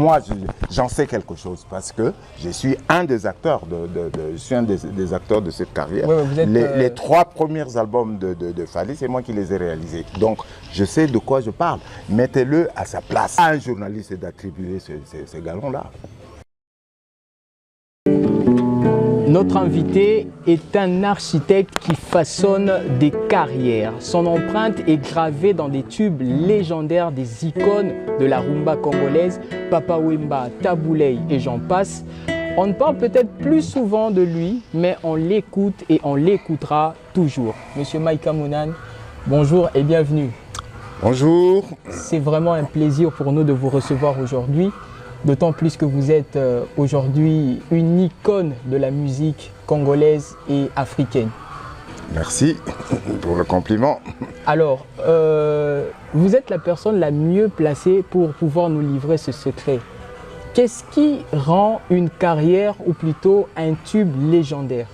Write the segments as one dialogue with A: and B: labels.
A: moi, j'en sais quelque chose parce que je suis un des acteurs je suis un des acteurs de cette carrière.
B: Ouais, vous êtes,
A: les 3 premiers albums de Fally, c'est moi qui les ai réalisés. Donc, je sais de quoi je parle. Mettez-le à sa place. À un journaliste d'attribuer ces galons-là.
B: Notre invité est un architecte qui façonne des carrières. Son empreinte est gravée dans des tubes légendaires des icônes de la rumba congolaise, Papa Wemba, Tabouley et j'en passe. On ne parle peut-être plus souvent de lui, mais on l'écoute et on l'écoutera toujours. Monsieur Maïka Mounan, bonjour et bienvenue.
A: Bonjour.
B: C'est vraiment un plaisir pour nous de vous recevoir aujourd'hui. D'autant plus que vous êtes aujourd'hui une icône de la musique congolaise et africaine.
A: Merci pour le compliment.
B: Alors, vous êtes la personne la mieux placée pour pouvoir nous livrer ce secret. Qu'est-ce qui rend une carrière ou plutôt un tube légendaire?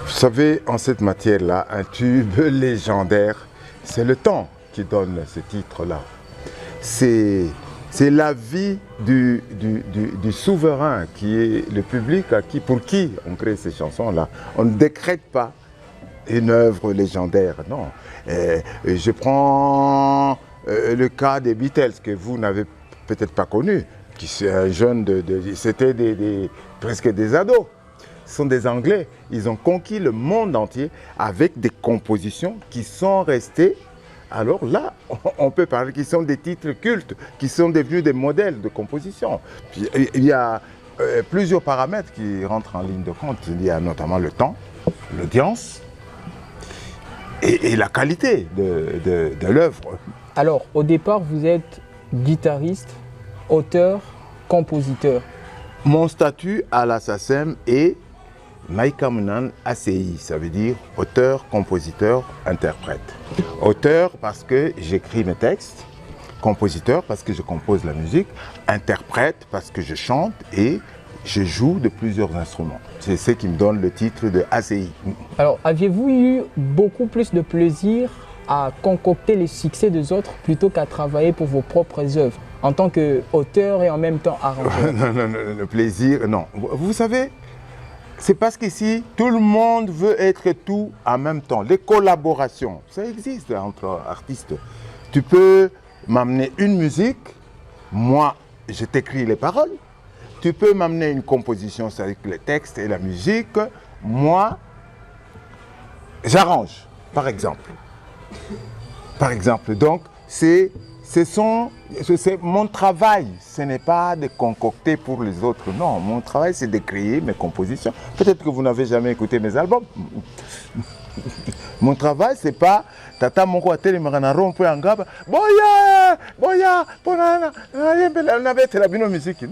A: Vous savez, en cette matière-là, un tube légendaire, c'est le temps qui donne ce titre-là. C'est la vie du souverain qui est le public pour qui on crée ces chansons-là. On ne décrète pas une œuvre légendaire, non. Je prends le cas des Beatles que vous n'avez peut-être pas connu. C'est un jeune c'était presque des ados. Ce sont des Anglais. Ils ont conquis le monde entier avec des compositions qui sont restées. Alors là, on peut parler qu'ils sont des titres cultes, qui sont devenus des modèles de composition. Puis, il y a plusieurs paramètres qui rentrent en ligne de compte. Il y a notamment le temps, l'audience et la qualité de l'œuvre.
B: Alors, au départ, vous êtes guitariste, auteur, compositeur.
A: Mon statut à la SACEM est Maïka Mounan ACI, ça veut dire auteur, compositeur, interprète. Auteur parce que j'écris mes textes, compositeur parce que je compose la musique, interprète parce que je chante et je joue de plusieurs instruments. C'est ce qui me donne le titre de ACI.
B: Alors, aviez-vous eu beaucoup plus de plaisir à concocter les succès des autres plutôt qu'à travailler pour vos propres œuvres en tant qu'auteur et en même temps arrangeur?
A: Non, le plaisir, non. Vous savez, c'est parce qu'ici, tout le monde veut être tout en même temps. Les collaborations, ça existe entre artistes. Tu peux m'amener une musique, moi, je t'écris les paroles. Tu peux m'amener une composition, c'est-à-dire les textes et la musique. Moi, j'arrange, par exemple. Donc, c'est mon travail, ce n'est pas de concocter pour les autres, non. Mon travail, c'est de créer mes compositions. Peut-être que vous n'avez jamais écouté mes albums. Mon travail, c'est pas Tata Monko a télé marana rompo angaba boya ponana on avait la musique.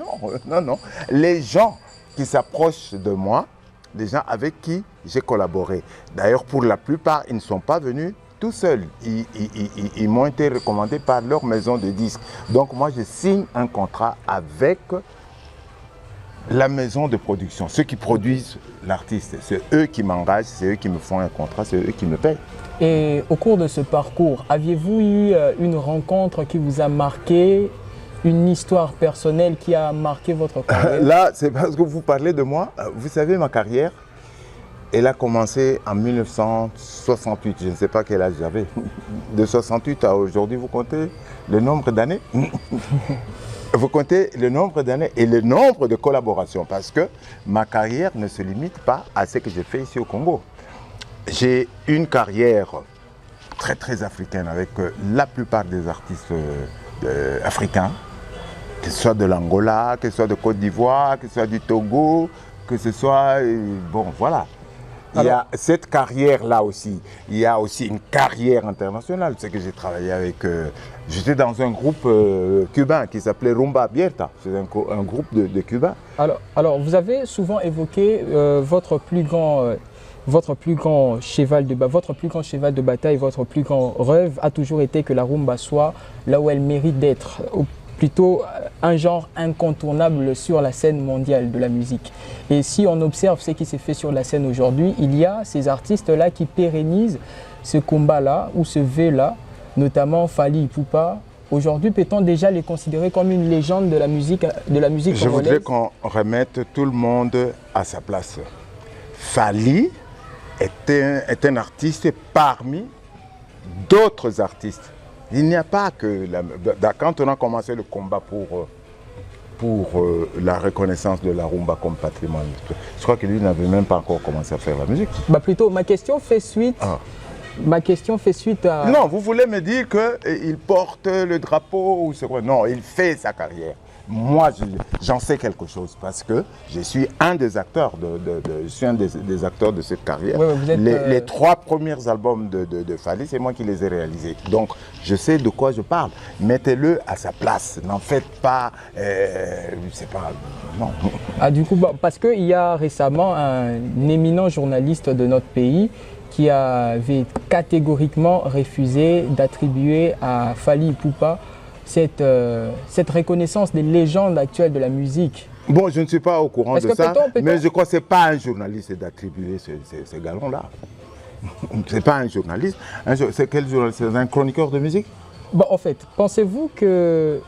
A: Non. Les gens qui s'approchent de moi, des gens avec qui j'ai collaboré. D'ailleurs, pour la plupart, ils ne sont pas venus tout seuls. Ils m'ont été recommandés par leur maison de disques. Donc moi, je signe un contrat avec la maison de production. Ceux qui produisent l'artiste, c'est eux qui m'engagent, c'est eux qui me font un contrat, c'est eux qui me payent.
B: Et au cours de ce parcours, aviez-vous eu une rencontre qui vous a marqué, une histoire personnelle qui a marqué votre carrière?
A: Là, c'est parce que vous parlez de moi. Vous savez, ma carrière, elle a commencé en 1968. Je ne sais pas quel âge j'avais. De 68 à aujourd'hui, vous comptez le nombre d'années? Vous comptez le nombre d'années et le nombre de collaborations. Parce que ma carrière ne se limite pas à ce que j'ai fait ici au Congo. J'ai une carrière très très africaine avec la plupart des artistes africains. Que ce soit de l'Angola, que ce soit de Côte d'Ivoire, que ce soit du Togo, que ce soit... bon, voilà. Il y a cette carrière-là aussi. Il y a aussi une carrière internationale. C'est que j'ai travaillé avec... j'étais dans un groupe cubain qui s'appelait Rumba Abierta. C'est un groupe de Cubains.
B: Alors, vous avez souvent évoqué votre plus grand cheval de bataille, votre plus grand rêve a toujours été que la rumba soit là où elle mérite d'être. Plutôt un genre incontournable sur la scène mondiale de la musique. Et si on observe ce qui s'est fait sur la scène aujourd'hui, il y a ces artistes-là qui pérennisent ce combat-là ou ce V-là, notamment Fally Ipupa, aujourd'hui, peut-on déjà les considérer comme une légende de la musique congolaise?
A: Je voudrais qu'on remette tout le monde à sa place. Fally est un artiste parmi d'autres artistes. Il n'y a pas que... Quand on a commencé le combat pour la reconnaissance de la rumba comme patrimoine, je crois que lui n'avait même pas encore commencé à faire la musique.
B: Bah plutôt, ma question fait suite... Ma question fait suite à...
A: Non, vous voulez me dire qu'il porte le drapeau ou c'est quoi? Non, il fait sa carrière. Moi, j'en sais quelque chose parce que je suis un des acteurs je suis un des acteurs de cette carrière.
B: Oui, vous êtes,
A: les 3 premiers albums de Fally, c'est moi qui les ai réalisés. Donc, je sais de quoi je parle. Mettez-le à sa place. N'en faites pas... c'est pas... Non.
B: Ah, du coup, parce qu'il y a récemment un éminent journaliste de notre pays qui avait catégoriquement refusé d'attribuer à Fally Ipupa cette reconnaissance des légendes actuelles de la musique.
A: Bon, je ne suis pas au courant de ça, mais je crois que ce n'est pas un journaliste d'attribuer ces galons-là. Ce n'est pas un journaliste. C'est quel journaliste? C'est un chroniqueur de musique?
B: Bon, en fait, pensez-vous que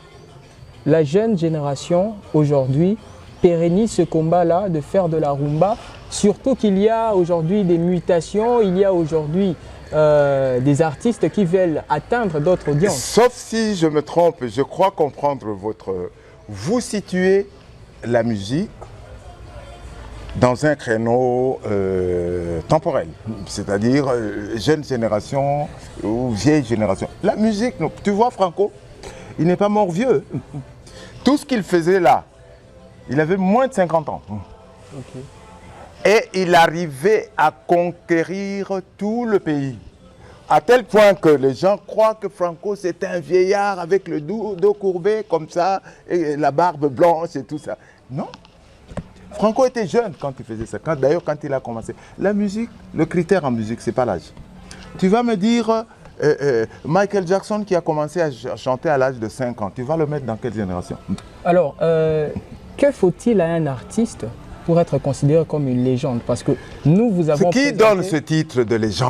B: la jeune génération aujourd'hui pérennise ce combat-là de faire de la rumba, surtout qu'il y a aujourd'hui des mutations, il y a aujourd'hui des artistes qui veulent atteindre d'autres audiences.
A: Sauf si je me trompe, je crois comprendre votre... Vous situez la musique dans un créneau temporel, c'est-à-dire jeune génération ou vieille génération. La musique, tu vois Franco, il n'est pas mort vieux. Tout ce qu'il faisait là, il avait moins de 50 ans.
B: Okay.
A: Et il arrivait à conquérir tout le pays. À tel point que les gens croient que Franco c'est un vieillard avec le dos courbé comme ça, et la barbe blanche et tout ça. Non. Franco était jeune quand il faisait ça. D'ailleurs, quand il a commencé. La musique, le critère en musique, c'est pas l'âge. Tu vas me dire, Michael Jackson qui a commencé à chanter à l'âge de 5 ans, tu vas le mettre dans quelle génération?
B: Alors, que faut-il à un artiste pour être considéré comme une légende? Parce que nous, vous avons...
A: Qui donne ce titre de légende?